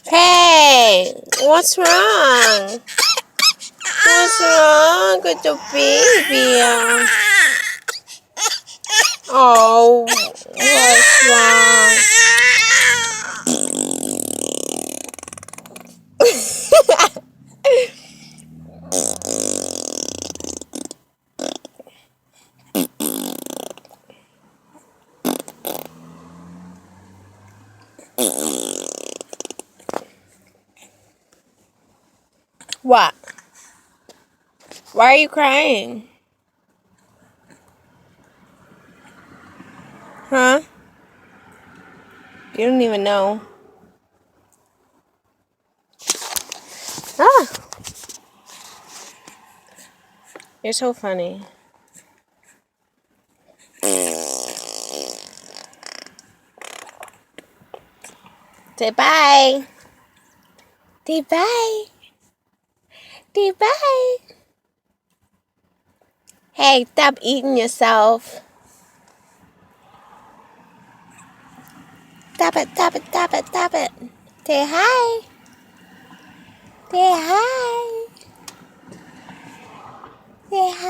Hey, what's wrong? What's wrong with the baby? Oh, what's wrong? What? Why are you crying? Huh? You don't even know. Ah, you're so funny. Say bye. Say bye. Say bye. Hey, stop eating yourself. Stop it, stop it, stop it, stop it. Say hi. Say hi. Say hi.